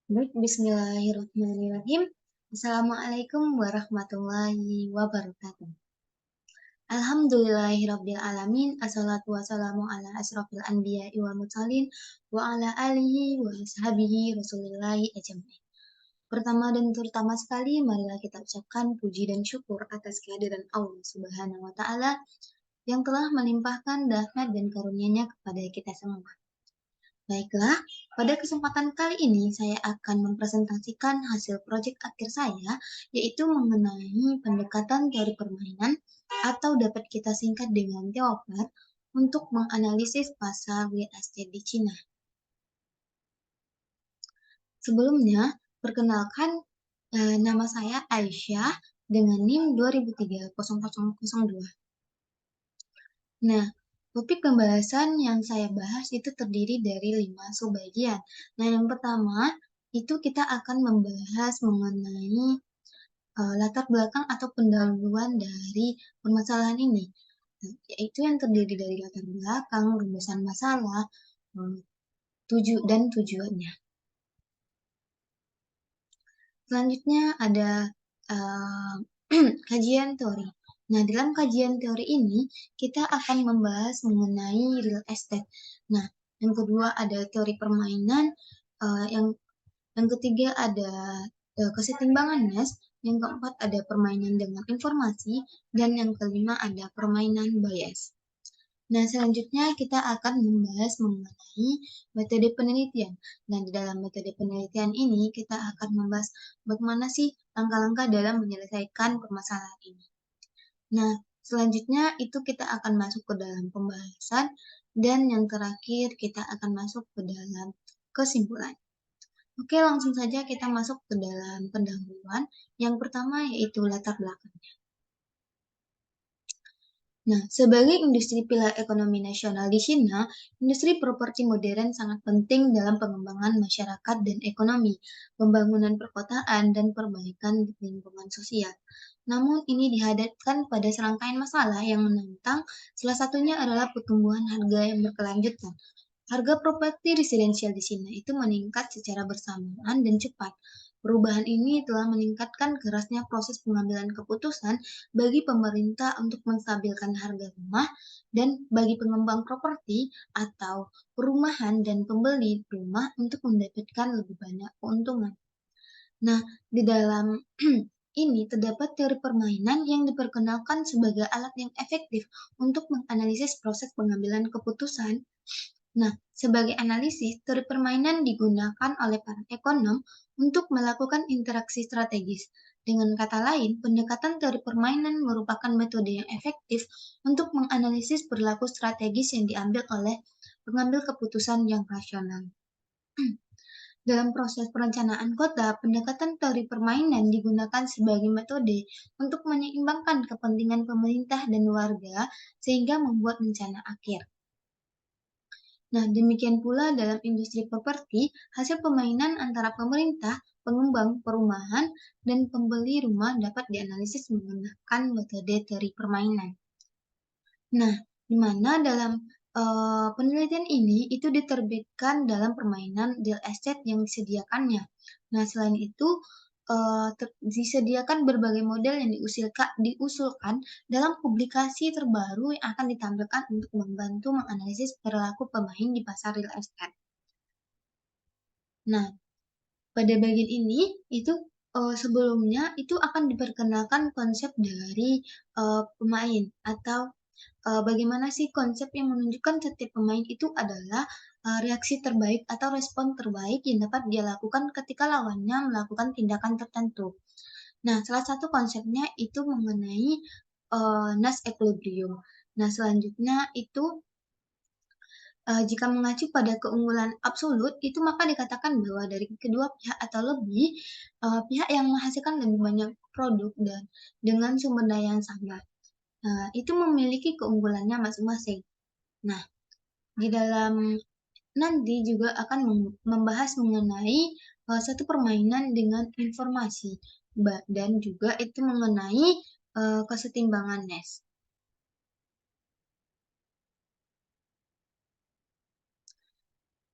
Baik, bismillahirrahmanirrahim. Assalamualaikum warahmatullahi wabarakatuh. Alhamdulillahirabbil alamin. Assalatu wassalamu ala asrofil anbiya'i wal mursalin wa ala alihi wa ashabihi rasulillahi ajmain. Pertama dan terutama sekali, marilah kita ucapkan puji dan syukur atas kehadiran Allah Subhanahu wa taala yang telah melimpahkan rahmat dan karunia-Nya kepada kita semua. Baiklah, pada kesempatan kali ini saya akan mempresentasikan hasil proyek akhir saya, yaitu mengenai pendekatan teori permainan atau dapat kita singkat dengan TEOPAR untuk menganalisis pasar real estate di Cina. Sebelumnya, perkenalkan nama saya Aisyah dengan NIM 20030002. Nah, topik pembahasan yang saya bahas itu terdiri dari 5 subbagian. Nah, yang pertama itu kita akan membahas mengenai latar belakang atau pendahuluan dari permasalahan ini, yaitu yang terdiri dari latar belakang, rumusan masalah, dan tujuannya. Selanjutnya ada kajian teori. Nah, dalam kajian teori ini, kita akan membahas mengenai real estate. Nah, yang kedua ada teori permainan, yang ketiga ada kesetimbangan Nash, yang keempat ada permainan dengan informasi, dan yang kelima ada permainan bias. Nah, selanjutnya kita akan membahas mengenai metode penelitian. Nah, di dalam metode penelitian ini kita akan membahas bagaimana sih langkah-langkah dalam menyelesaikan permasalahan ini. Nah, selanjutnya itu kita akan masuk ke dalam pembahasan, dan yang terakhir kita akan masuk ke dalam kesimpulan. Oke, langsung saja kita masuk ke dalam pendahuluan. Yang pertama yaitu latar belakangnya. Nah, sebagai industri pilar ekonomi nasional di China, industri properti modern sangat penting dalam pengembangan masyarakat dan ekonomi, pembangunan perkotaan, dan perbaikan lingkungan sosial. Namun, ini dihadapkan pada serangkaian masalah yang menentang, salah satunya adalah pertumbuhan harga yang berkelanjutan. Harga properti residensial di China itu meningkat secara bersamaan dan cepat. Perubahan ini telah meningkatkan kerasnya proses pengambilan keputusan bagi pemerintah untuk menstabilkan harga rumah dan bagi pengembang properti atau perumahan dan pembeli rumah untuk mendapatkan lebih banyak keuntungan. Nah, di dalam ini terdapat teori permainan yang diperkenalkan sebagai alat yang efektif untuk menganalisis proses pengambilan keputusan. Nah, sebagai analisis, teori permainan digunakan oleh para ekonom untuk melakukan interaksi strategis. Dengan kata lain, pendekatan teori permainan merupakan metode yang efektif untuk menganalisis perilaku strategis yang diambil oleh pengambil keputusan yang rasional. Dalam proses perencanaan kota, pendekatan teori permainan digunakan sebagai metode untuk menyeimbangkan kepentingan pemerintah dan warga sehingga membuat rencana akhir. Nah, demikian pula dalam industri properti, hasil permainan antara pemerintah, pengembang perumahan, dan pembeli rumah dapat dianalisis menggunakan metode teori permainan. Nah, di mana dalam penelitian ini itu diterbitkan dalam permainan real estate yang disediakannya. Nah, selain itu disediakan berbagai model yang diusulkan dalam publikasi terbaru yang akan ditampilkan untuk membantu menganalisis perilaku pemain di pasar real estate. Nah, pada bagian ini itu sebelumnya itu akan diperkenalkan konsep dari pemain atau bagaimana sih konsep yang menunjukkan setiap pemain itu adalah reaksi terbaik atau respon terbaik yang dapat dia lakukan ketika lawannya melakukan tindakan tertentu. Nah, salah satu konsepnya itu mengenai Nash equilibrium. Nah, selanjutnya itu jika mengacu pada keunggulan absolut, itu maka dikatakan bahwa dari kedua pihak atau lebih pihak yang menghasilkan lebih banyak produk dan dengan sumber daya yang sama, itu memiliki keunggulannya masing-masing. Nah, di dalam nanti juga akan membahas mengenai satu permainan dengan informasi dan juga itu mengenai kesetimbangan Nash.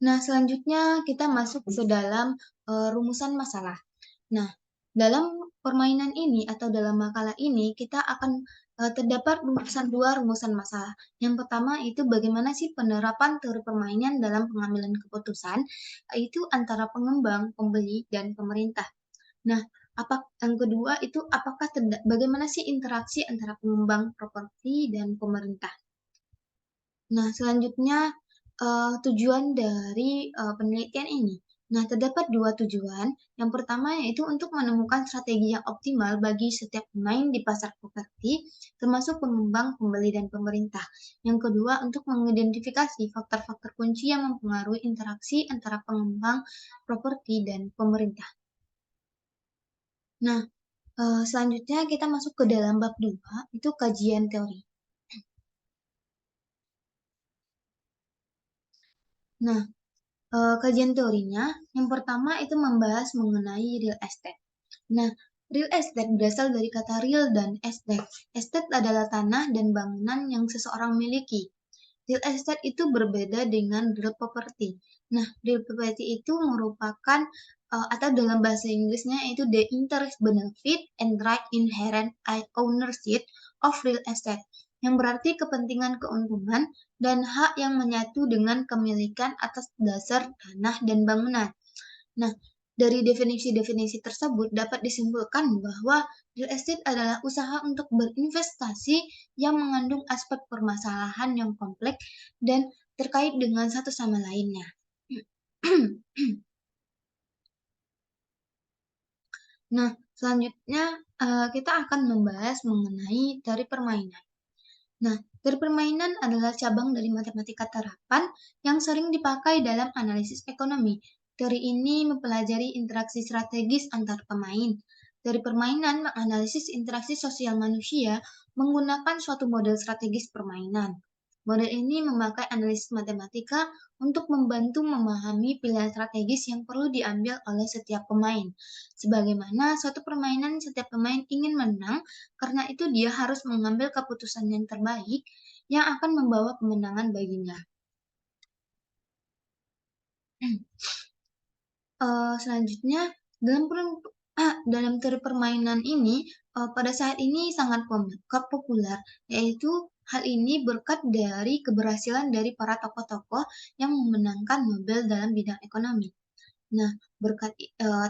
Nah, selanjutnya kita masuk ke dalam rumusan masalah. Nah, dalam permainan ini atau dalam makalah ini kita akan terdapat dua rumusan masalah. Yang pertama itu bagaimana sih penerapan teori permainan dalam pengambilan keputusan, itu antara pengembang, pembeli, dan pemerintah. Nah, yang kedua itu bagaimana sih interaksi antara pengembang properti dan pemerintah. Nah, selanjutnya tujuan dari penelitian ini. Nah, terdapat dua tujuan. Yang pertama yaitu untuk menemukan strategi yang optimal bagi setiap pemain di pasar properti, termasuk pengembang, pembeli, dan pemerintah. Yang kedua, untuk mengidentifikasi faktor-faktor kunci yang mempengaruhi interaksi antara pengembang, properti, dan pemerintah. Nah, selanjutnya kita masuk ke dalam bab 2, itu kajian teori. Nah, kajian teorinya, yang pertama itu membahas mengenai real estate. Nah, real estate berasal dari kata real dan estate. Estate adalah tanah dan bangunan yang seseorang miliki. Real estate itu berbeda dengan real property. Nah, real property itu merupakan atau dalam bahasa Inggrisnya itu the interest, benefit, and right inherent ownership of real estate, yang berarti kepentingan keuntungan dan hak yang menyatu dengan kepemilikan atas dasar tanah dan bangunan. Nah, dari definisi-definisi tersebut dapat disimpulkan bahwa real estate adalah usaha untuk berinvestasi yang mengandung aspek permasalahan yang kompleks dan terkait dengan satu sama lainnya. Nah, selanjutnya kita akan membahas mengenai teori permainan. Nah, teori permainan adalah cabang dari matematika terapan yang sering dipakai dalam analisis ekonomi. Teori ini mempelajari interaksi strategis antar pemain. Teori permainan menganalisis interaksi sosial manusia menggunakan suatu model strategis permainan. Model ini memakai analisis matematika untuk membantu memahami pilihan strategis yang perlu diambil oleh setiap pemain. Sebagaimana suatu permainan setiap pemain ingin menang, karena itu dia harus mengambil keputusan yang terbaik yang akan membawa kemenangan baginya. Selanjutnya, dalam teori permainan ini, pada saat ini sangat populer, yaitu hal ini berkat dari keberhasilan dari para tokoh-tokoh yang memenangkan Nobel dalam bidang ekonomi. Nah, berkat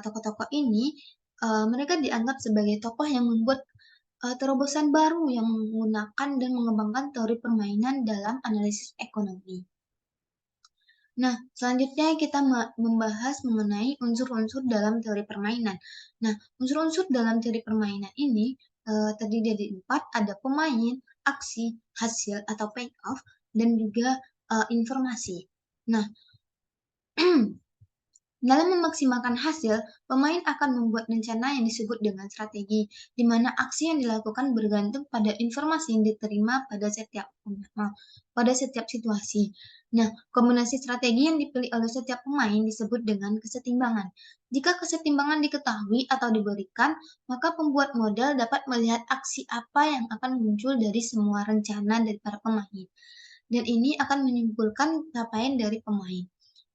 tokoh-tokoh ini, mereka dianggap sebagai tokoh yang membuat terobosan baru yang menggunakan dan mengembangkan teori permainan dalam analisis ekonomi. Nah, selanjutnya kita membahas mengenai unsur-unsur dalam teori permainan. Nah, unsur-unsur dalam teori permainan ini terdiri dari 4, ada pemain, aksi, hasil atau payoff, dan juga informasi. Nah, dalam memaksimalkan hasil, pemain akan membuat rencana yang disebut dengan strategi, di mana aksi yang dilakukan bergantung pada informasi yang diterima pada setiap situasi. Nah, kombinasi strategi yang dipilih oleh setiap pemain disebut dengan kesetimbangan. Jika kesetimbangan diketahui atau diberikan, maka pembuat model dapat melihat aksi apa yang akan muncul dari semua rencana dari para pemain. Dan ini akan menyimpulkan capaian dari pemain.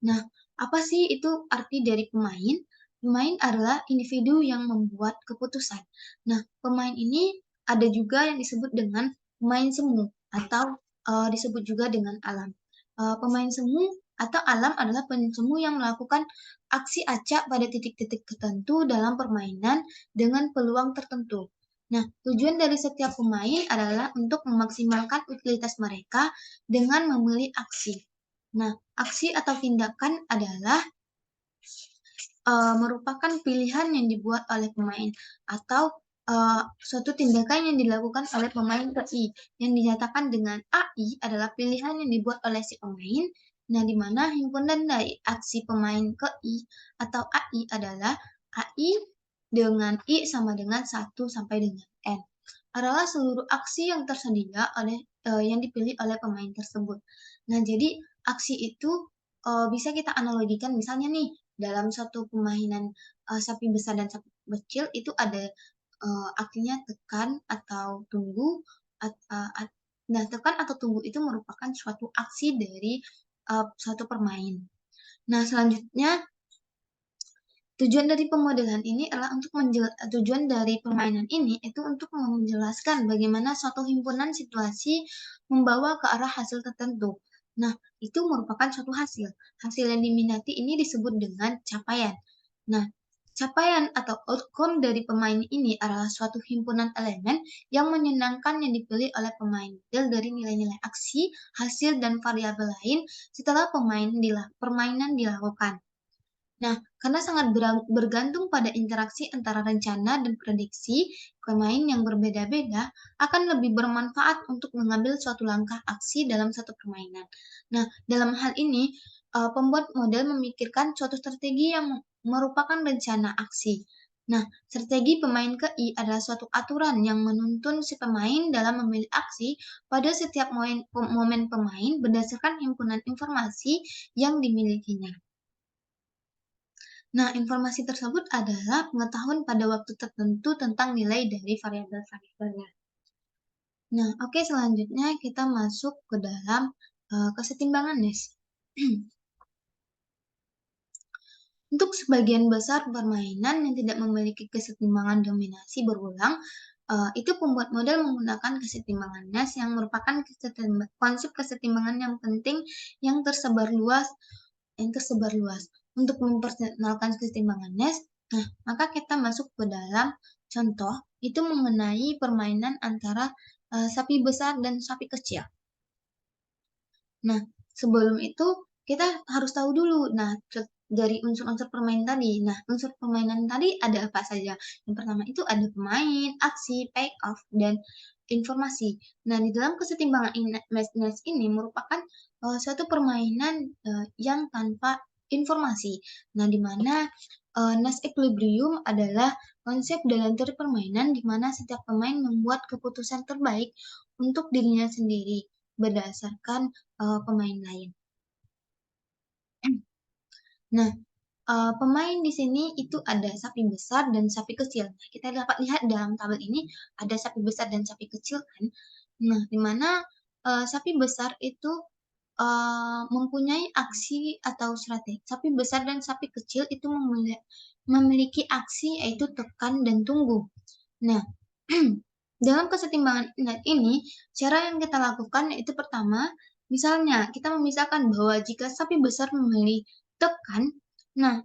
Nah, apa sih itu arti dari pemain? Pemain adalah individu yang membuat keputusan. Nah, pemain ini ada juga yang disebut dengan pemain semu atau disebut juga dengan alam. Pemain semu atau alam adalah pemain semu yang melakukan aksi acak pada titik-titik tertentu dalam permainan dengan peluang tertentu. Nah, tujuan dari setiap pemain adalah untuk memaksimalkan utilitas mereka dengan memilih aksi. Nah, aksi atau tindakan adalah merupakan pilihan yang dibuat oleh pemain atau suatu tindakan yang dilakukan oleh pemain ke I yang dinyatakan dengan AI adalah pilihan yang dibuat oleh si pemain. Nah, di mana himpunan dari aksi pemain ke I atau AI adalah AI dengan I sama dengan 1 sampai dengan N adalah seluruh aksi yang tersedia yang dipilih oleh pemain tersebut. Nah, jadi aksi itu bisa kita analogikan misalnya nih dalam satu permainan sapi besar dan sapi kecil itu ada artinya tekan atau tunggu. Nah, tekan atau tunggu itu merupakan suatu aksi dari suatu permain. Nah, selanjutnya tujuan dari pemodelan ini adalah untuk tujuan dari permainan ini itu untuk menjelaskan bagaimana suatu himpunan situasi membawa ke arah hasil tertentu. Nah, itu merupakan suatu hasil. Hasil yang diminati ini disebut dengan capaian. Nah, capaian atau outcome dari pemain ini adalah suatu himpunan elemen yang menyenangkan yang dipilih oleh pemain dari nilai-nilai aksi, hasil, dan variabel lain setelah permainan dilakukan. Nah, karena sangat bergantung pada interaksi antara rencana dan prediksi, pemain yang berbeda-beda akan lebih bermanfaat untuk mengambil suatu langkah aksi dalam satu permainan. Nah, dalam hal ini, pembuat model memikirkan suatu strategi yang merupakan rencana aksi. Nah, strategi pemain ke I adalah suatu aturan yang menuntun si pemain dalam memilih aksi pada setiap momen pemain berdasarkan himpunan informasi yang dimilikinya. Nah, informasi tersebut adalah pengetahuan pada waktu tertentu tentang nilai dari variabel-variabelnya. Nah, oke, selanjutnya kita masuk ke dalam kesetimbangan Nes. Untuk sebagian besar permainan yang tidak memiliki kesetimbangan dominasi berulang, itu pembuat model menggunakan kesetimbangan Nash yang merupakan konsep kesetimbangan yang penting yang tersebar luas. Untuk memperkenalkan kesetimbangan Nash, nah, maka kita masuk ke dalam contoh itu mengenai permainan antara sapi besar dan sapi kecil. Nah, sebelum itu kita harus tahu dulu. Nah, dari unsur-unsur permainan tadi. Nah, unsur permainan tadi ada apa saja? Yang pertama itu ada pemain, aksi, payoff, dan informasi. Nah, di dalam kesetimbangan match ini merupakan suatu permainan yang tanpa informasi. Nah, di mana Nash Equilibrium adalah konsep dalam teori permainan di mana setiap pemain membuat keputusan terbaik untuk dirinya sendiri berdasarkan pemain lain. Nah, pemain di sini itu ada sapi besar dan sapi kecil. Nah, kita dapat lihat dalam tabel ini ada sapi besar dan sapi kecil kan. Nah, di mana sapi besar itu mempunyai aksi atau strategi. Sapi besar dan sapi kecil itu memiliki aksi yaitu tekan dan tunggu. Nah, dalam kesetimbangan ini, cara yang kita lakukan yaitu pertama, misalnya kita memisahkan bahwa jika sapi besar memilih tekan, nah,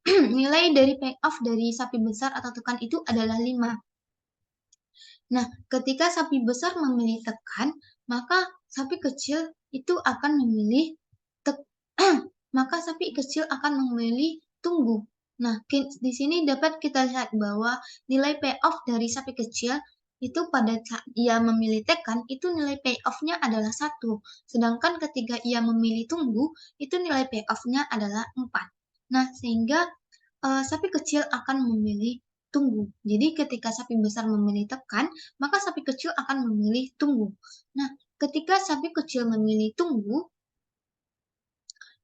nilai dari payoff dari sapi besar atau tekan itu adalah 5. Nah, ketika sapi besar memilih tekan, maka sapi kecil itu akan memilih tek maka sapi kecil akan memilih tunggu. Nah, di sini dapat kita lihat bahwa nilai payoff dari sapi kecil itu pada saat ia memilih tekan, itu nilai payoff-nya adalah 1. Sedangkan ketika ia memilih tunggu, itu nilai payoff-nya adalah 4. Nah, sehingga sapi kecil akan memilih tunggu. Jadi ketika sapi besar memilih tekan, maka sapi kecil akan memilih tunggu. Nah, ketika sapi kecil memilih tunggu,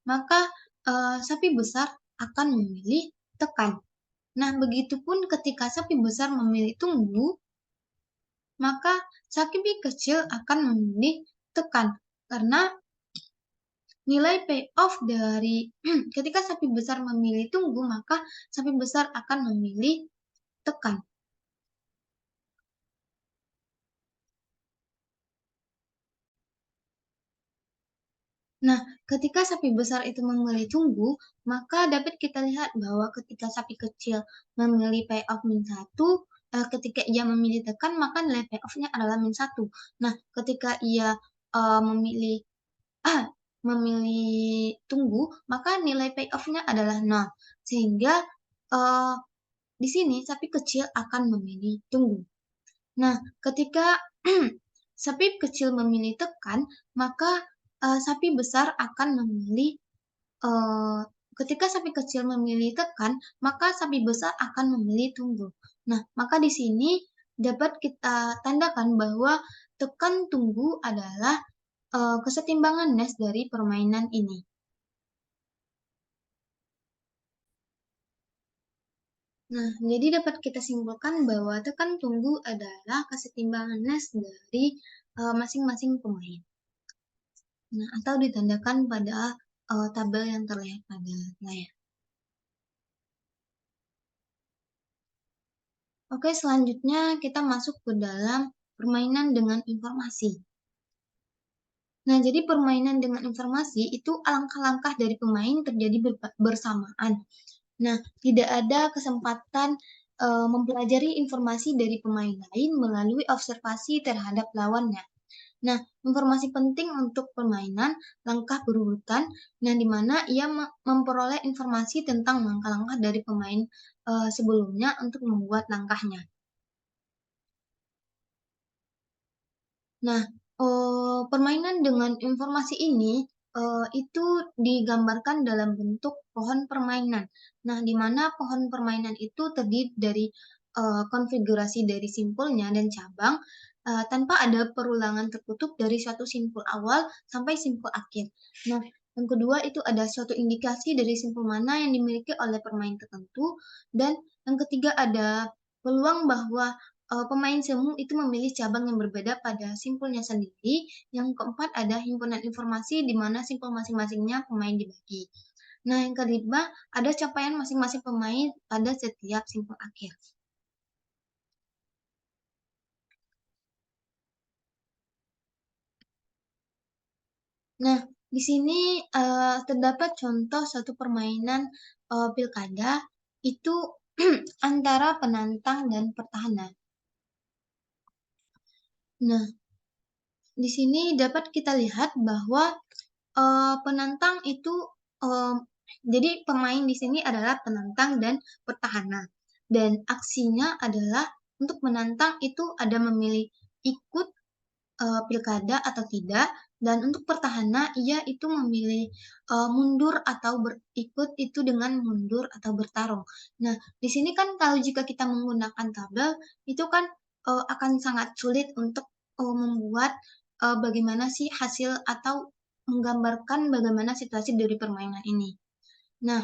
maka sapi besar akan memilih tekan. Nah, begitupun ketika sapi besar memilih tunggu, maka sapi kecil akan memilih tekan. Karena nilai payoff dari ketika sapi besar memilih tunggu, maka sapi besar akan memilih tekan. Nah, ketika sapi besar itu memilih tunggu, maka dapat kita lihat bahwa ketika sapi kecil memilih payoff -1, ketika ia memilih tekan, maka nilai payoff-nya adalah -1. Nah, ketika ia memilih memilih tunggu, maka nilai payoff-nya adalah 0. Sehingga uh, di sini sapi kecil akan memilih tunggu. Nah, ketika sapi kecil memilih tekan, maka sapi besar akan memilih ketika sapi kecil memilih tekan, maka sapi besar akan memilih tunggu. Nah, maka di sini dapat kita tandakan bahwa tekan tunggu adalah kesetimbangan Nash dari permainan ini. Nah, jadi dapat kita simpulkan bahwa tekan tunggu adalah kesetimbangan Nash dari masing-masing pemain. Nah, atau ditandakan pada tabel yang terlihat pada layar. Oke, selanjutnya kita masuk ke dalam permainan dengan informasi. Nah, jadi permainan dengan informasi itu langkah-langkah dari pemain terjadi bersamaan. Nah, tidak ada kesempatan mempelajari informasi dari pemain lain melalui observasi terhadap lawannya. Nah, informasi penting untuk permainan langkah berurutan, nah di mana ia memperoleh informasi tentang langkah-langkah dari pemain sebelumnya untuk membuat langkahnya. Nah, permainan dengan informasi ini itu digambarkan dalam bentuk pohon permainan. Nah, di mana pohon permainan itu terdiri dari konfigurasi dari simpulnya dan cabang tanpa ada perulangan tertutup dari suatu simpul awal sampai simpul akhir. Nah, yang kedua itu ada suatu indikasi dari simpul mana yang dimiliki oleh pemain tertentu, dan yang ketiga ada peluang bahwa pemain semu itu memilih cabang yang berbeda pada simpulnya sendiri. Yang keempat ada himpunan informasi di mana simpul masing-masingnya pemain dibagi. Nah, yang kelima ada capaian masing-masing pemain pada setiap simpul akhir. Nah, di sini terdapat contoh suatu permainan pilkada itu antara penantang dan petahana. Nah, di sini dapat kita lihat bahwa penantang itu jadi pemain di sini adalah penantang dan petahana. Dan aksinya adalah untuk menantang itu ada memilih ikut pilkada atau tidak, dan untuk petahana ia itu memilih mundur atau berikut itu dengan mundur atau bertarung. Nah, di sini kan kalau jika kita menggunakan tabel itu kan akan sangat sulit untuk membuat bagaimana sih hasil atau menggambarkan bagaimana situasi dari permainan ini. Nah,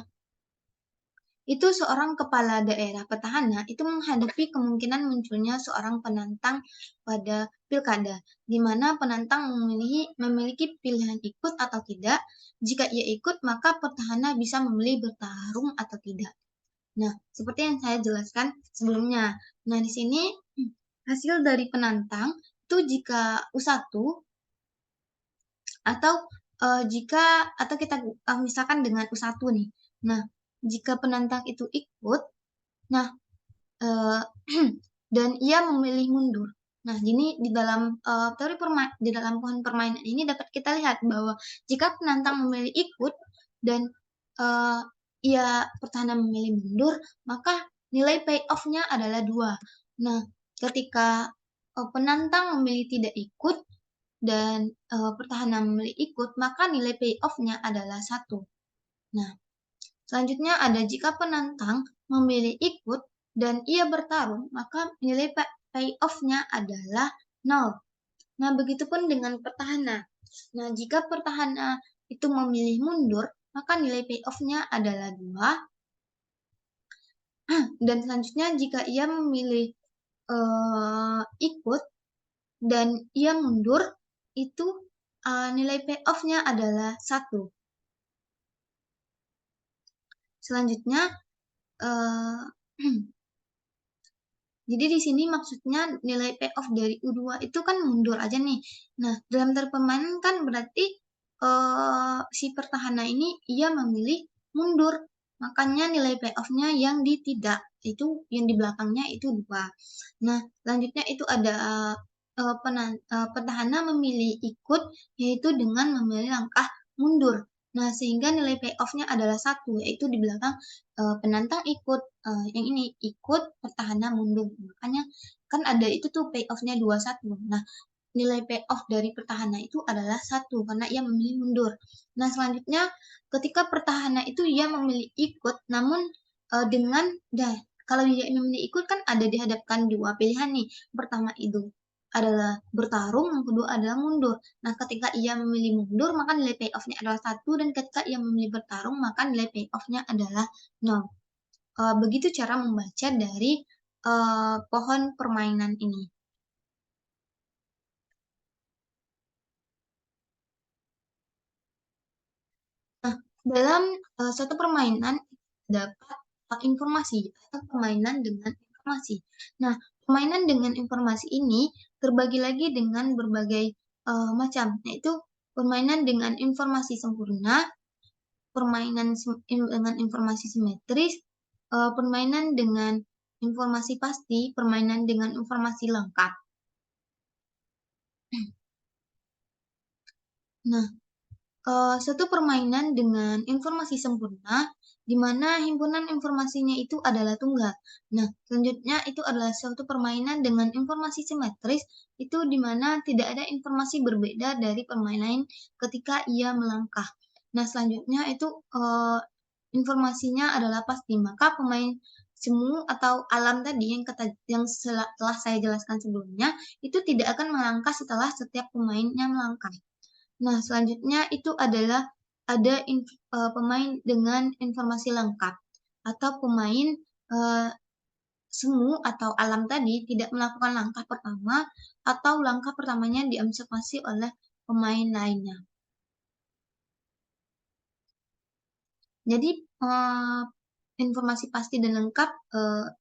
itu seorang kepala daerah petahana itu menghadapi kemungkinan munculnya seorang penantang pada pilkada, di mana penantang memiliki pilihan ikut atau tidak. Jika ia ikut, maka petahana bisa memilih bertarung atau tidak. Nah, seperti yang saya jelaskan sebelumnya. Nah, di sini hasil dari penantang itu jika U1 atau jika atau kita misalkan dengan U1 nih. Nah, jika penantang itu ikut, nah dan ia memilih mundur. Nah, ini di dalam di dalam pohon permainan ini dapat kita lihat bahwa jika penantang memilih ikut dan uh, ia pertahanan memilih mundur, maka nilai payoff-nya adalah 2. Nah, ketika penantang memilih tidak ikut dan pertahanan memilih ikut, maka nilai payoff-nya adalah 1. Nah, selanjutnya ada jika penantang memilih ikut dan ia bertarung, maka nilai payoff-nya adalah 0. Nah, begitupun dengan pertahanan. Nah, jika pertahanan itu memilih mundur, maka nilai payoff-nya adalah 2. Dan selanjutnya jika ia memilih ikut dan ia mundur, itu nilai payoff-nya adalah 1. Selanjutnya, uh, jadi di sini maksudnya nilai payoff dari U2 itu kan mundur aja nih. Nah, dalam permainan kan berarti si pertahanan ini ia memilih mundur. Makanya nilai payoff-nya yang di tidak. Itu yang di belakangnya itu 2. Nah, selanjutnya itu ada petahana memilih ikut yaitu dengan memilih langkah mundur. Nah, sehingga nilai payoff-nya adalah 1, yaitu di belakang penantang ikut, yang ini ikut, pertahanan mundur. Makanya kan ada itu tuh payoff-nya 21. Nah, nilai payoff dari pertahanan itu adalah 1 karena ia memilih mundur. Nah, selanjutnya ketika pertahanan itu ia memilih ikut, namun dengan kalau dia memilih ikut kan ada dihadapkan 2 pilihan nih. Pertama itu adalah bertarung, yang kedua adalah mundur. Nah, ketika ia memilih mundur, maka nilai payoff-nya adalah 1, dan ketika ia memilih bertarung, maka nilai payoff-nya adalah 0. Begitu cara membaca dari pohon permainan ini. Nah, Dalam, suatu permainan dapat, informasi atau permainan dengan informasi. Nah, permainan dengan informasi ini terbagi lagi dengan berbagai, macam, yaitu permainan dengan informasi sempurna, permainan dengan informasi simetris, permainan dengan informasi pasti, permainan dengan informasi lengkap. Nah, suatu permainan dengan informasi sempurna, di mana himpunan informasinya itu adalah tunggal. Nah, selanjutnya itu adalah suatu permainan dengan informasi simetris, itu di mana tidak ada informasi berbeda dari pemain lain ketika ia melangkah. Nah, selanjutnya itu, informasinya adalah pasti, maka pemain semu atau alam tadi yang telah saya jelaskan sebelumnya, itu tidak akan melangkah setelah setiap pemainnya melangkah. Nah, selanjutnya itu adalah ada pemain dengan informasi lengkap atau pemain, semu atau alam tadi tidak melakukan langkah pertama atau langkah pertamanya diobservasi oleh pemain lainnya. Jadi, informasi pasti dan lengkap,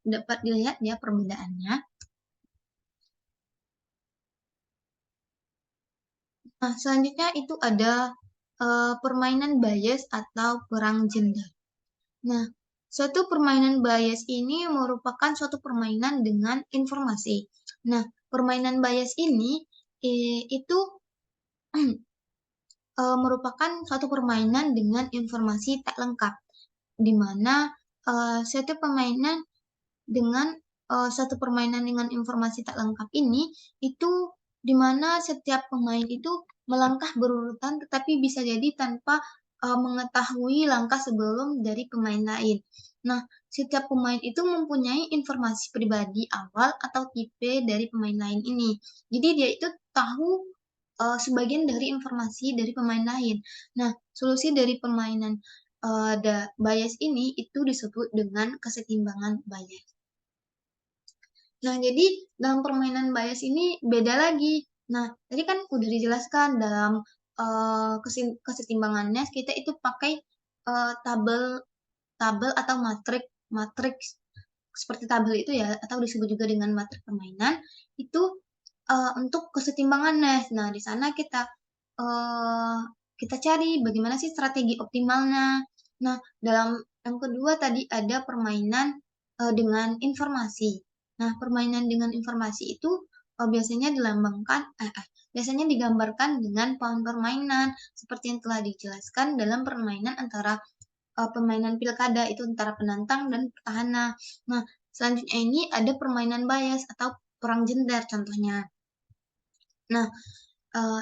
dapat dilihat ya perbedaannya. Nah, selanjutnya itu ada, permainan bias atau perang gender. Nah, suatu permainan bias ini merupakan suatu permainan dengan informasi. Nah, permainan bias ini itu merupakan suatu permainan dengan informasi tak lengkap, di mana suatu permainan dengan suatu permainan dengan informasi tak lengkap ini itu di mana setiap pemain itu melangkah berurutan tetapi bisa jadi tanpa mengetahui langkah sebelum dari pemain lain. Nah, setiap pemain itu mempunyai informasi pribadi awal atau tipe dari pemain lain ini. Jadi dia itu tahu sebagian dari informasi dari pemain lain. Nah, solusi dari permainan bias ini itu disebut dengan kesetimbangan bias. Nah, jadi dalam permainan bias ini beda lagi. Nah, tadi kan udah dijelaskan dalam kesetimbangannya kita itu pakai tabel tabel atau matriks seperti tabel itu ya atau disebut juga dengan matriks permainan itu untuk kesetimbangannya. Nah, di sana eee, kita cari bagaimana sih strategi optimalnya. Nah, dalam yang kedua tadi ada permainan, dengan informasi. Nah, permainan dengan informasi itu, biasanya digambarkan dengan pohon permainan seperti yang telah dijelaskan dalam permainan antara, permainan pilkada itu antara penantang dan petahana. Nah, selanjutnya ini ada permainan bias atau perang gender contohnya. Nah,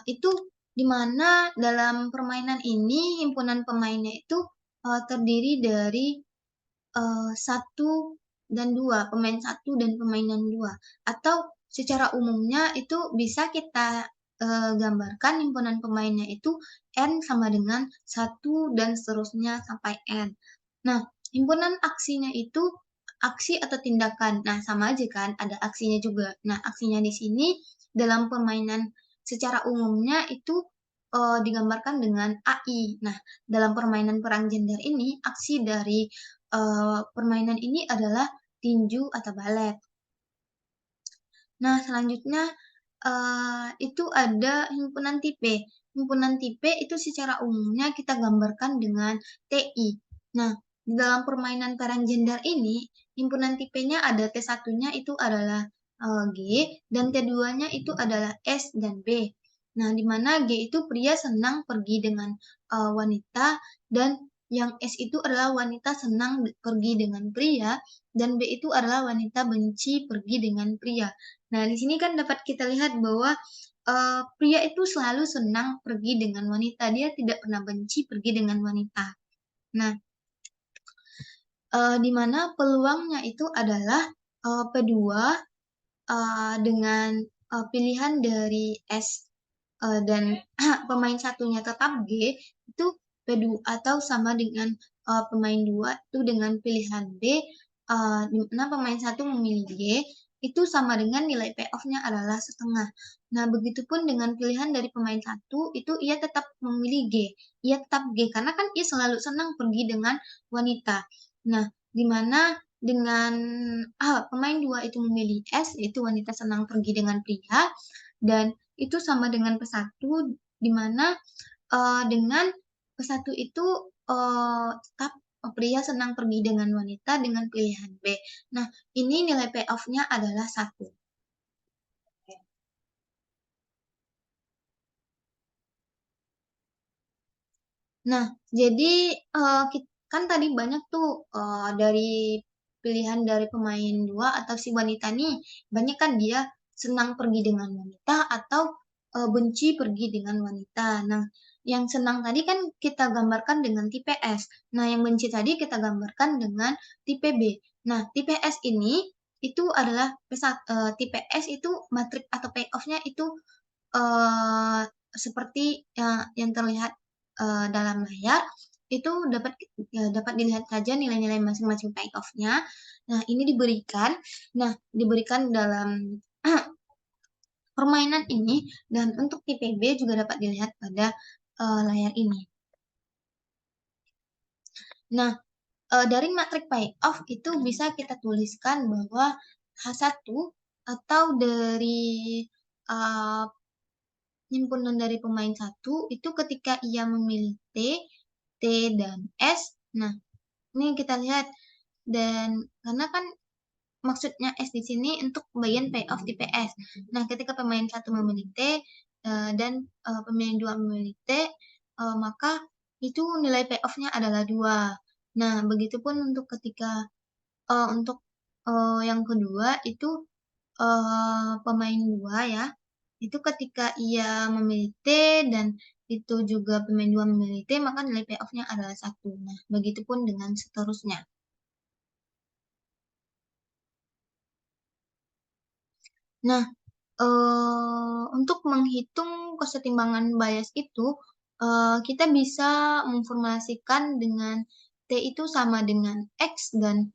itu di mana dalam permainan ini himpunan pemainnya itu, terdiri dari, 1 dan 2 pemain satu dan pemainan 2 atau secara umumnya itu bisa kita, gambarkan himpunan pemainnya itu N sama dengan 1 dan seterusnya sampai N. Nah, himpunan aksinya itu aksi atau tindakan. Nah, sama aja kan, ada aksinya juga. Nah, aksinya di sini dalam permainan secara umumnya itu, digambarkan dengan AI. Nah, dalam permainan perang gender ini, aksi dari, permainan ini adalah tinju atau balet. Nah, selanjutnya, itu ada himpunan tipe. Himpunan tipe itu secara umumnya kita gambarkan dengan TI. Nah, di dalam permainan perang gender ini, himpunan tipenya ada T1-nya itu adalah, G, dan T2-nya itu adalah S dan B. Nah, di mana G itu pria senang pergi dengan, wanita, dan yang S itu adalah wanita senang pergi dengan pria, dan B itu adalah wanita benci pergi dengan pria. Nah, di sini kan dapat kita lihat bahwa, pria itu selalu senang pergi dengan wanita, dia tidak pernah benci pergi dengan wanita. Nah, di mana peluangnya itu adalah, P2, dengan, pilihan dari S, dan pemain satunya tetap G, itu P2 atau sama dengan, pemain 2 itu dengan pilihan B, di mana pemain satu memilih G, itu sama dengan nilai payoff-nya adalah setengah. Nah, begitupun dengan pilihan dari pemain satu, itu ia tetap memilih G. Ia tetap G, karena kan ia selalu senang pergi dengan wanita. Nah, di mana dengan pemain 2 itu memilih S, yaitu wanita senang pergi dengan pria, dan itu sama dengan P1, di mana dengan P1 itu tetap pria senang pergi dengan wanita dengan pilihan B. Nah, ini nilai payoff-nya adalah 1. Nah, jadi, kan tadi banyak tuh, dari pilihan dari pemain 2 atau si wanita nih, banyak kan dia senang pergi dengan wanita atau, benci pergi dengan wanita. Nah, yang senang tadi kan kita gambarkan dengan tipe S. Nah, yang benci tadi kita gambarkan dengan tipe B. Nah, tipe S ini, itu adalah tipe S itu matriks atau payoff-nya itu Eee, seperti yang terlihat, dalam layar, itu dapat dilihat saja nilai-nilai masing-masing payoff-nya. Nah, ini diberikan dalam permainan ini dan untuk tipe B juga dapat dilihat pada, layar ini. Nah, dari matriks payoff itu bisa kita tuliskan bahwa H1 atau dari, eee himpunan dari pemain satu itu ketika ia memilih T, T dan S. Nah, ini kita lihat dan karena kan maksudnya S di sini untuk pembagian payoff di PS. Nah, ketika pemain satu memilih T dan pemain 2 memilih T, maka itu nilai payoff-nya adalah 2. Nah, begitupun untuk ketika untuk yang kedua itu pemain 2 ya, itu ketika ia memilih T dan itu juga pemain 2 memilih T, maka nilai payoff-nya adalah 1. Nah, begitupun dengan seterusnya. Nah, untuk menghitung kesetimbangan bias itu, kita bisa memformulasikan dengan T itu sama dengan X dan,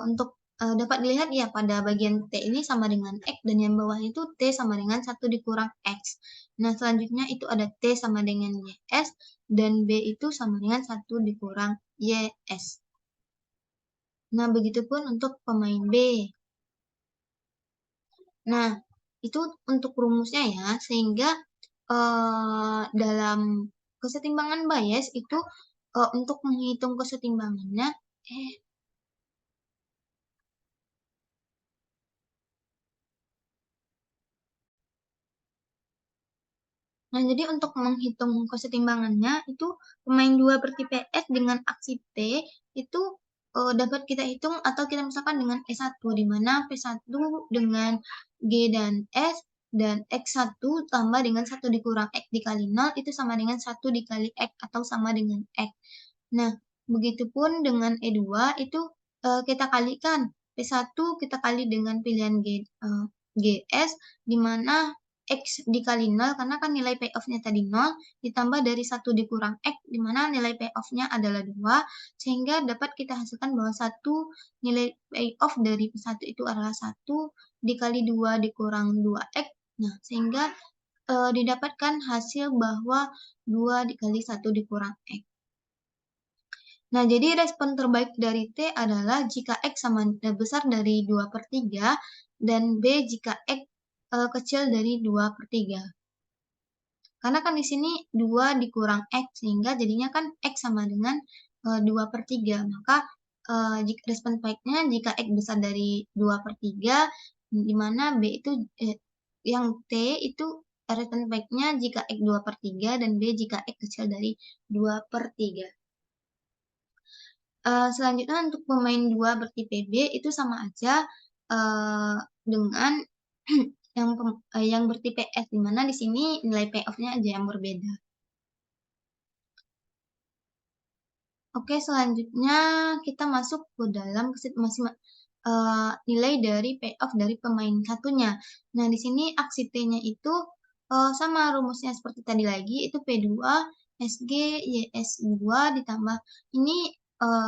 untuk, dapat dilihat ya pada bagian T ini sama dengan X dan yang bawah itu T sama dengan 1 dikurang X. Nah, selanjutnya itu ada T sama dengan YS dan B itu sama dengan 1 dikurang YS. Nah, begitupun untuk pemain B. Nah, itu untuk rumusnya ya, sehingga, dalam kesetimbangan bias itu, untuk menghitung kesetimbangannya eh, nah jadi untuk menghitung kesetimbangannya itu pemain 2 per tipe S dengan aksi T itu, dapat kita hitung atau kita misalkan dengan E1, di mana P1 dengan G dan S dan X1 tambah dengan 1 dikurang X dikali 0 itu sama dengan 1 dikali X atau sama dengan X. Nah, begitupun dengan E2 itu, kita kalikan, P1 kita kali dengan pilihan GS, di mana X dikali 0 karena kan nilai payoff-nya tadi 0, ditambah dari 1 dikurang X, di mana nilai payoff-nya adalah 2, sehingga dapat kita hasilkan bahwa nilai payoff dari P1 itu adalah 1 dikali 2 dikurang 2X. Nah, sehingga, didapatkan hasil bahwa 2 dikali 1 dikurang X. Nah, jadi respon terbaik dari T adalah jika X besar dari 2/3 dan B jika X kecil dari 2/3. Karena kan di sini 2 dikurang X, sehingga jadinya kan X sama dengan 2/3. Maka jika respon baiknya jika X besar dari 2/3, di mana B itu yang T itu respon baiknya jika X 2/3 dan B jika X kecil dari 2/3. Selanjutnya untuk pemain 2 bertipe B itu sama aja, dengan yang bertipe S, di mana di sini nilai payoff-nya aja yang berbeda. Oke, selanjutnya kita masuk ke dalam nilai dari payoff dari pemain satunya. Nah, di sini aksi T-nya itu, sama rumusnya seperti tadi lagi, itu P2 SG YS2 ditambah ini,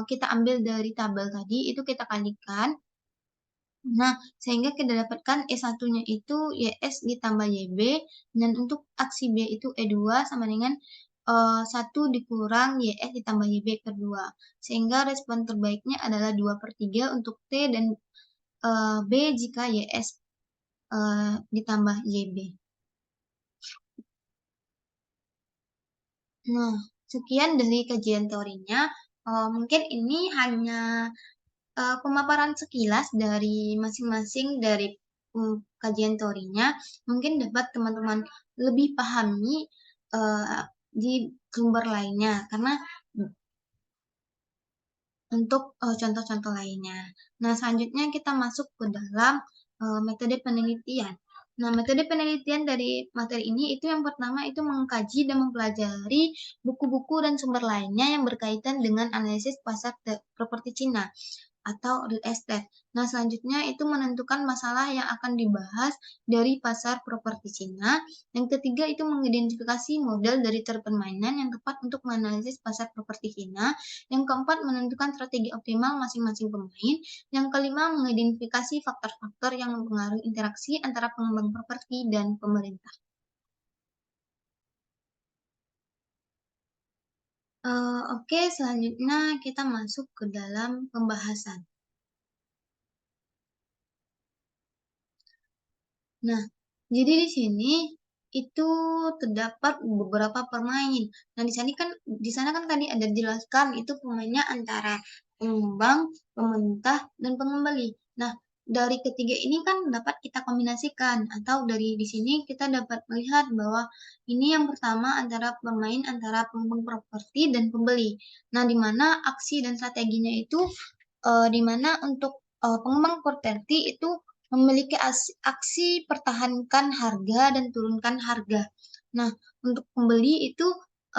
kita ambil dari tabel tadi, itu kita kalikan Nah, sehingga kita dapatkan E1-nya itu YS ditambah YB, dan untuk aksi B itu E2 sama dengan 1 dikurang YS ditambah YB per 2. Sehingga respon terbaiknya adalah 2/3 untuk T dan B jika YS ditambah YB. Nah, sekian dari kajian teorinya. Mungkin ini hanya pemaparan sekilas dari masing-masing dari kajian teorinya. Mungkin dapat teman-teman lebih pahami uh, di sumber lainnya, karena untuk contoh-contoh lainnya. Nah, selanjutnya kita masuk ke dalam metode penelitian. Nah, metode penelitian dari materi ini itu yang pertama itu mengkaji dan mempelajari buku-buku dan sumber lainnya yang berkaitan dengan analisis pasar properti Cina atau real estate. Nah, selanjutnya itu menentukan masalah yang akan dibahas dari pasar properti Cina. Yang ketiga itu mengidentifikasi model dari permainan yang tepat untuk menganalisis pasar properti Cina. Yang keempat, menentukan strategi optimal masing-masing pemain. Yang kelima, mengidentifikasi faktor-faktor yang mempengaruhi interaksi antara pengembang properti dan pemerintah. Oke, selanjutnya kita masuk ke dalam pembahasan. Nah, jadi di sini itu terdapat beberapa pemain. Nah, di sana kan tadi ada dijelaskan itu pemainnya antara pengembang, pemerintah, dan pengembali. Nah, dari ketiga ini kan dapat kita kombinasikan atau dari di sini kita dapat melihat bahwa ini yang pertama antara pemain antara pengembang properti dan pembeli. Nah, di mana aksi dan strateginya itu di mana untuk pengembang properti itu memiliki aksi pertahankan harga dan turunkan harga. Nah, untuk pembeli itu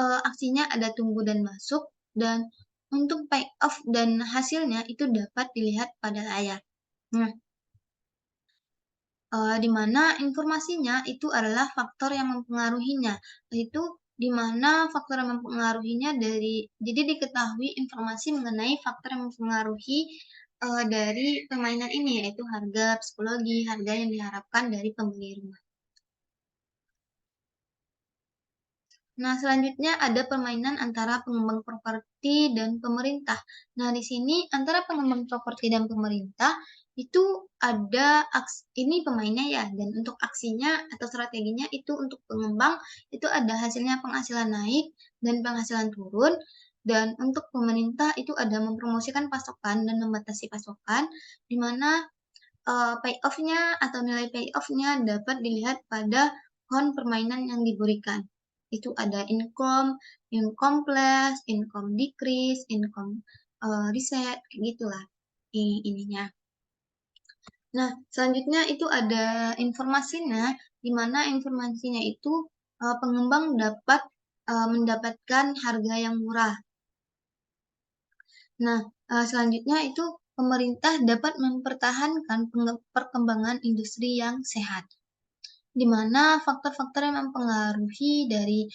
aksinya ada tunggu dan masuk, dan untuk payoff dan hasilnya itu dapat dilihat pada layar. Nah, di mana informasinya itu adalah faktor yang mempengaruhinya, yaitu di mana faktor yang mempengaruhinya jadi diketahui informasi mengenai faktor yang mempengaruhi dari permainan ini, yaitu harga psikologi, harga yang diharapkan dari pembeli rumah. Nah, selanjutnya ada permainan antara pengembang properti dan pemerintah. Nah, di sini antara pengembang properti dan pemerintah itu ada ini pemainnya ya, dan untuk aksinya atau strateginya itu untuk pengembang itu ada hasilnya penghasilan naik dan penghasilan turun, dan untuk pemerintah itu ada mempromosikan pasokan dan membatasi pasokan, di mana payoff-nya atau nilai payoff-nya dapat dilihat pada pohon permainan yang diberikan. Itu ada income, income plus, income decrease, income reset, gitulah ininya. Nah, selanjutnya itu ada informasinya, di mana informasinya itu pengembang dapat mendapatkan harga yang murah. Nah, selanjutnya itu pemerintah dapat mempertahankan perkembangan industri yang sehat, di mana faktor-faktor yang mempengaruhi dari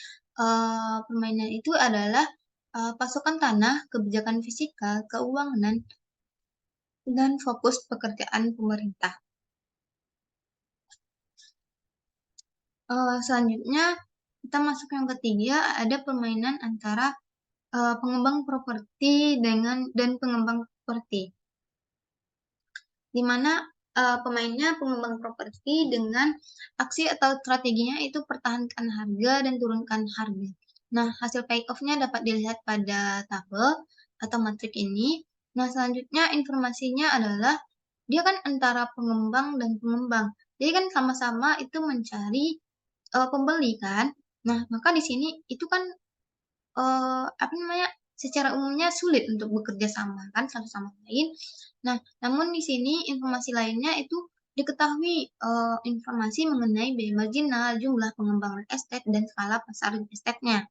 permainan itu adalah pasokan tanah, kebijakan fiskal, keuangan, dan fokus pekerjaan pemerintah. Selanjutnya kita masuk yang ketiga, ada permainan antara pengembang properti dan pengembang properti, di mana pemainnya pengembang properti dengan aksi atau strateginya itu pertahankan harga dan turunkan harga. Nah, hasil payoff-nya dapat dilihat pada tabel atau matrik ini. Nah, selanjutnya informasinya adalah dia kan antara pengembang dan pengembang. Jadi kan sama-sama itu mencari pembeli kan. Nah, maka di sini itu kan apa namanya, secara umumnya sulit untuk bekerja sama kan satu sama lain. Nah, namun di sini informasi lainnya itu diketahui informasi mengenai biaya marginal, jumlah pengembang real estate, dan skala pasar real estate-nya.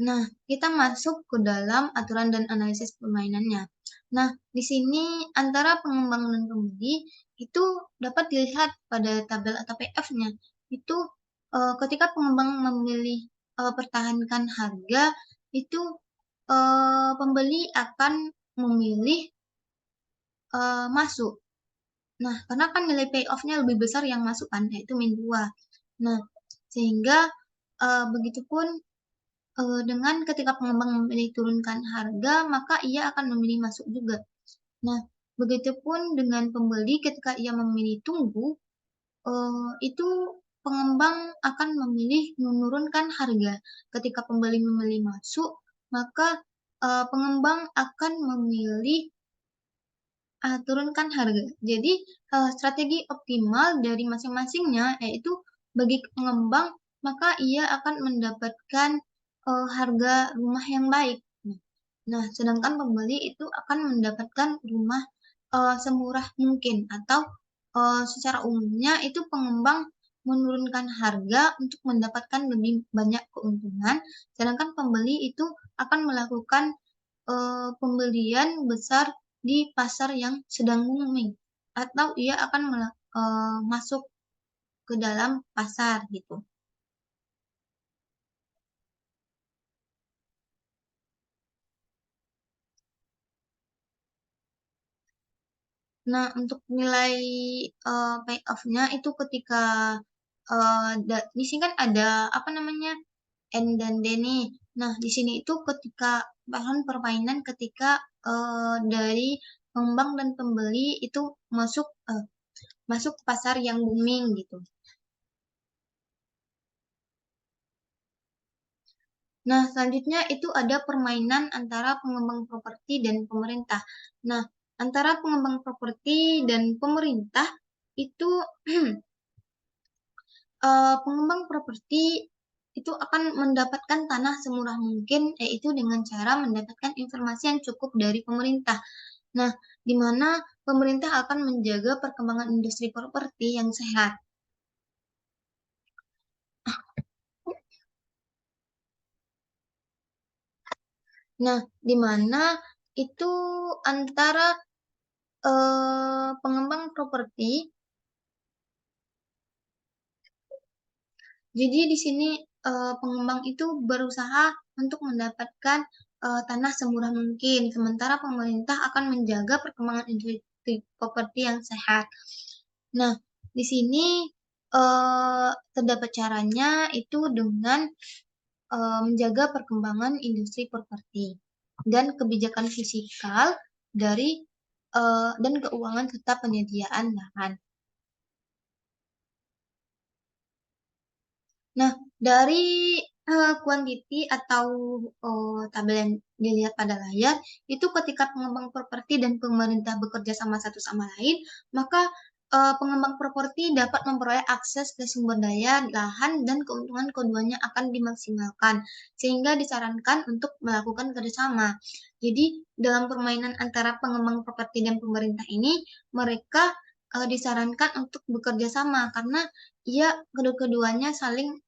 Nah, kita masuk ke dalam aturan dan analisis permainannya. Nah, di sini antara pengembang dan pembeli itu dapat dilihat pada tabel atau PDF-nya. Itu ketika pengembang memilih pertahankan harga, itu pembeli akan memilih masuk. Nah, karena kan nilai payoff-nya lebih besar yang masuk kan, yaitu min 2. Nah, sehingga begitupun dengan ketika pengembang memilih turunkan harga, maka ia akan memilih masuk juga. Nah, begitupun dengan pembeli ketika ia memilih tunggu, itu pengembang akan memilih menurunkan harga. Ketika pembeli memilih masuk, maka pengembang akan memilih turunkan harga. Jadi, strategi optimal dari masing-masingnya yaitu bagi pengembang, maka ia akan mendapatkan harga rumah yang baik. Nah, sedangkan pembeli itu akan mendapatkan rumah semurah mungkin atau secara umumnya itu pengembang menurunkan harga untuk mendapatkan lebih banyak keuntungan, sedangkan pembeli itu akan melakukan pembelian besar di pasar yang sedang booming atau ia akan masuk ke dalam pasar gitu. Nah, untuk nilai payoff-nya itu ketika di sini kan ada apa namanya N dan D nih. Nah, di sini itu ketika bahan permainan ketika dari pengembang dan pembeli itu masuk masuk pasar yang booming gitu. Nah, selanjutnya itu ada permainan antara pengembang properti dan pemerintah. Nah, antara pengembang properti dan pemerintah itu pengembang properti itu akan mendapatkan tanah semurah mungkin, yaitu dengan cara mendapatkan informasi yang cukup dari pemerintah. Nah, di mana pemerintah akan menjaga perkembangan industri properti yang sehat. Nah, di mana itu antara pengembang properti. Jadi di sini pengembang itu berusaha untuk mendapatkan tanah semurah mungkin, sementara pemerintah akan menjaga perkembangan industri properti yang sehat. Nah, di sini terdapat caranya itu dengan menjaga perkembangan industri properti dan kebijakan fiskal dari dan keuangan serta penyediaan lahan. Nah, dari kuantiti atau tabel yang dilihat pada layar, itu ketika pengembang properti dan pemerintah bekerja sama satu sama lain, maka pengembang properti dapat memperoleh akses ke sumber daya, lahan, dan keuntungan keduanya akan dimaksimalkan, sehingga disarankan untuk melakukan kerjasama. Jadi, dalam permainan antara pengembang properti dan pemerintah ini, mereka disarankan untuk bekerja sama karena ia kedua-keduanya saling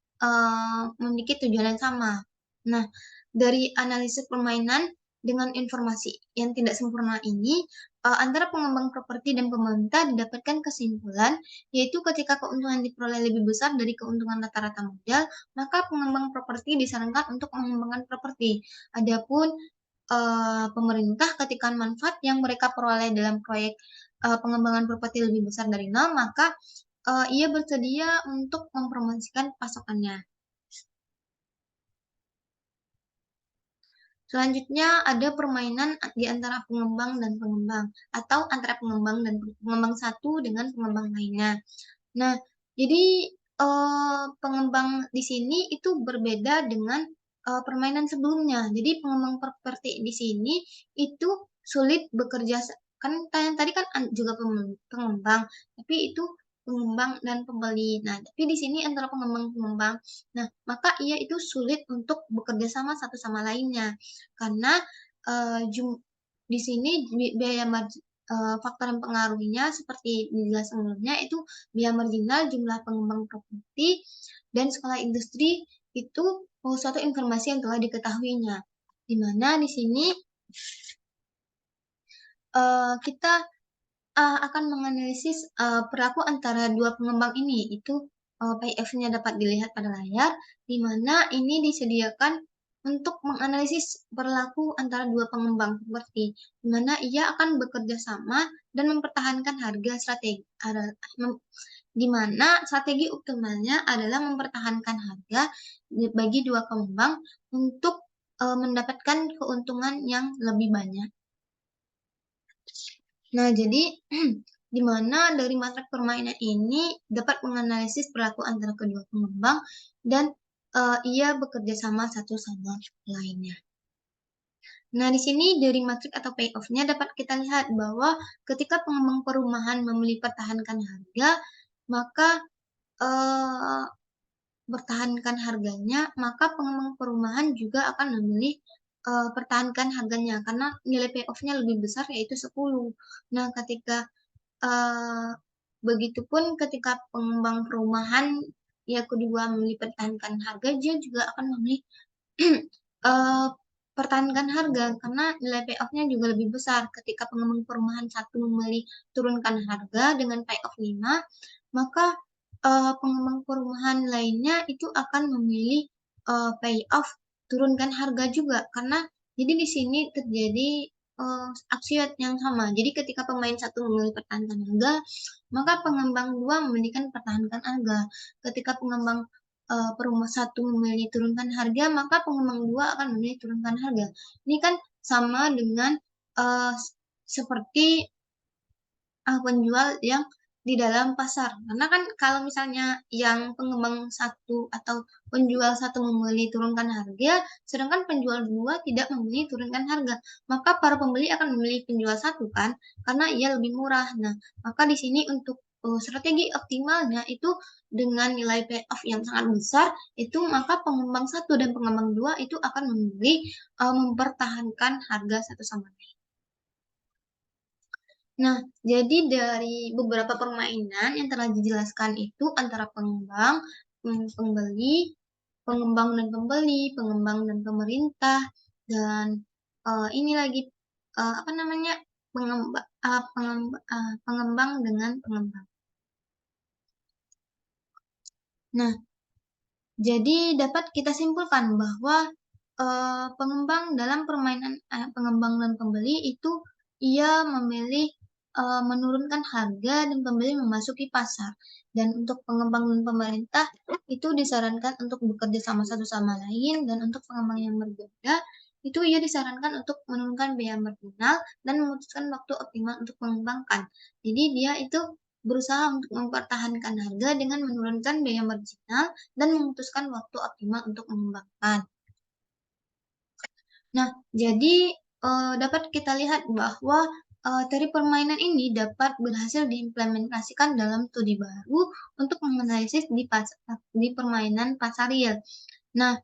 memiliki tujuan yang sama. Nah, dari analisis permainan dengan informasi yang tidak sempurna ini, antara pengembang properti dan pemerintah didapatkan kesimpulan, yaitu ketika keuntungan diperoleh lebih besar dari keuntungan rata-rata modal, maka pengembang properti disarankan untuk mengembangkan properti. Adapun pemerintah ketika manfaat yang mereka peroleh dalam proyek pengembangan properti lebih besar dari nol, maka ia bersedia untuk mempromosikan pasokannya. Selanjutnya ada permainan di antara pengembang dan pengembang atau antara pengembang dan pengembang satu dengan pengembang lainnya. Nah, jadi pengembang di sini itu berbeda dengan permainan sebelumnya. Jadi pengembang properti di sini itu sulit bekerja kan tadi kan juga pengembang, tapi itu pengembang dan pembeli. Nah, tapi di sini antara pengembang-pengembang. Nah, maka ia itu sulit untuk bekerja sama satu sama lainnya karena di sini biaya faktor yang pengaruhinya seperti dijelas sebelumnya itu biaya marginal, jumlah pengembang properti, dan skala industri itu suatu informasi yang telah diketahuinya. Di mana di sini kita akan menganalisis perilaku antara dua pengembang ini. Itu PF-nya dapat dilihat pada layar, di mana ini disediakan untuk menganalisis perilaku antara dua pengembang seperti di mana ia akan bekerja sama dan mempertahankan harga strategi di mana strategi optimalnya adalah mempertahankan harga bagi dua pengembang untuk mendapatkan keuntungan yang lebih banyak. Nah, jadi di mana dari matrik permainan ini dapat menganalisis perilaku antara kedua pengembang dan ia bekerja sama satu sama lainnya. Nah, di sini dari matrik atau payoff-nya dapat kita lihat bahwa ketika pengembang perumahan memilih pertahankan harga, maka eh, pertahankan harganya, maka pengembang perumahan juga akan memilih pertahankan harganya karena nilai payoff-nya lebih besar yaitu 10. Nah, ketika eh, begitupun ketika pengembang perumahan ya kedua memilih pertahankan harga, dia juga akan memilih eh, pertahankan harga karena nilai payoff-nya juga lebih besar. Ketika pengembang perumahan satu memilih turunkan harga dengan payoff 5, maka pengembang perumahan lainnya itu akan memilih payoff turunkan harga juga karena jadi di sini terjadi aksi yang sama. Jadi ketika pemain satu memilih pertahankan harga, maka pengembang dua memilihkan pertahankan harga. Ketika pengembang perumah satu memilih turunkan harga, maka pengembang dua akan memilih turunkan harga. Ini kan sama dengan uh, seperti penjual yang di dalam pasar. Karena kan kalau misalnya yang pengembang satu atau penjual satu memilih turunkan harga, sedangkan penjual dua tidak memilih turunkan harga, maka para pembeli akan memilih penjual satu kan, karena ia lebih murah. Nah, maka di sini untuk strategi optimalnya itu dengan nilai payoff yang sangat besar, itu maka pengembang satu dan pengembang dua itu akan memilih mempertahankan harga satu sama lain. Nah, jadi dari beberapa permainan yang telah dijelaskan itu antara pengembang, pembeli, pengembang dan pembeli, pengembang dan pemerintah, dan ini lagi apa namanya pengembang dengan pengembang. Nah, jadi dapat kita simpulkan bahwa pengembang dalam permainan pengembang dan pembeli itu ia memilih menurunkan harga dan pembeli memasuki pasar. Dan untuk pengembang dan pemerintah itu disarankan untuk bekerja sama satu sama lain dan untuk pengembang yang berbeda itu ia disarankan untuk menurunkan biaya marginal dan memutuskan waktu optimal untuk mengembangkan. Jadi dia itu berusaha untuk mempertahankan harga dengan menurunkan biaya marginal dan memutuskan waktu optimal untuk mengembangkan. Nah, jadi dapat kita lihat bahwa teori permainan ini dapat berhasil diimplementasikan dalam studi baru untuk menganalisis di permainan pasar real. Nah,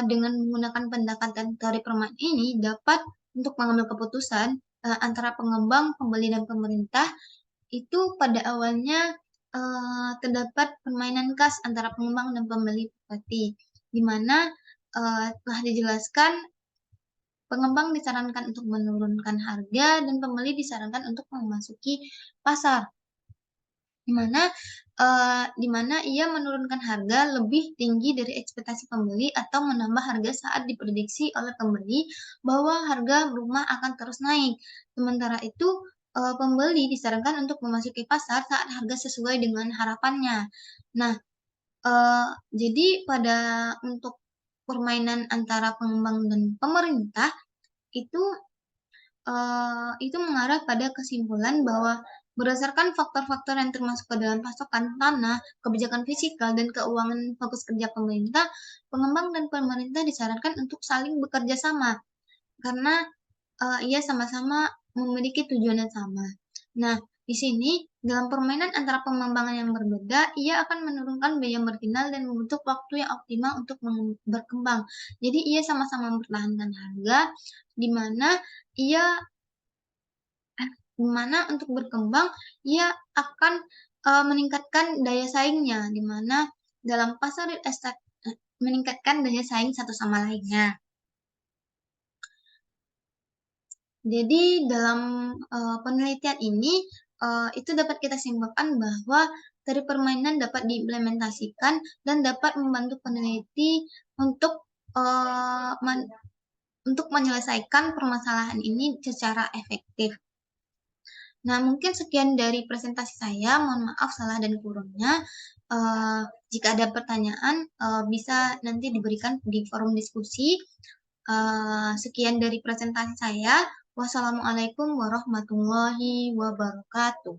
dengan menggunakan pendekatan teori permainan ini dapat untuk mengambil keputusan antara pengembang, pembeli, dan pemerintah itu pada awalnya terdapat permainan khas antara pengembang dan pembeli properti, di mana telah dijelaskan pengembang disarankan untuk menurunkan harga dan pembeli disarankan untuk memasuki pasar, di mana ia menurunkan harga lebih tinggi dari ekspektasi pembeli atau menambah harga saat diprediksi oleh pembeli bahwa harga rumah akan terus naik. Sementara itu, pembeli disarankan untuk memasuki pasar saat harga sesuai dengan harapannya. Nah, jadi pada untuk permainan antara pengembang dan pemerintah itu itu mengarah pada kesimpulan bahwa berdasarkan faktor-faktor yang termasuk ke dalam pasokan tanah, kebijakan fiskal, dan keuangan fokus kerja pemerintah, pengembang dan pemerintah disarankan untuk saling bekerja sama karena ia sama-sama memiliki tujuan yang sama. Nah, di sini dalam permainan antara pengembangan yang berbeda, ia akan menurunkan biaya marginal dan membentuk waktu yang optimal untuk berkembang. Jadi ia sama-sama mempertahankan harga, di mana ia untuk berkembang ia akan meningkatkan daya saingnya, di mana dalam pasar real estate meningkatkan daya saing satu sama lainnya. Jadi dalam penelitian ini itu dapat kita simpulkan bahwa teori permainan dapat diimplementasikan dan dapat membantu peneliti untuk eee, men untuk menyelesaikan permasalahan ini secara efektif. Nah, mungkin sekian dari presentasi saya, mohon maaf salah dan kurangnya. Jika ada pertanyaan, bisa nanti diberikan di forum diskusi. Sekian dari presentasi saya. Wassalamualaikum warahmatullahi wabarakatuh.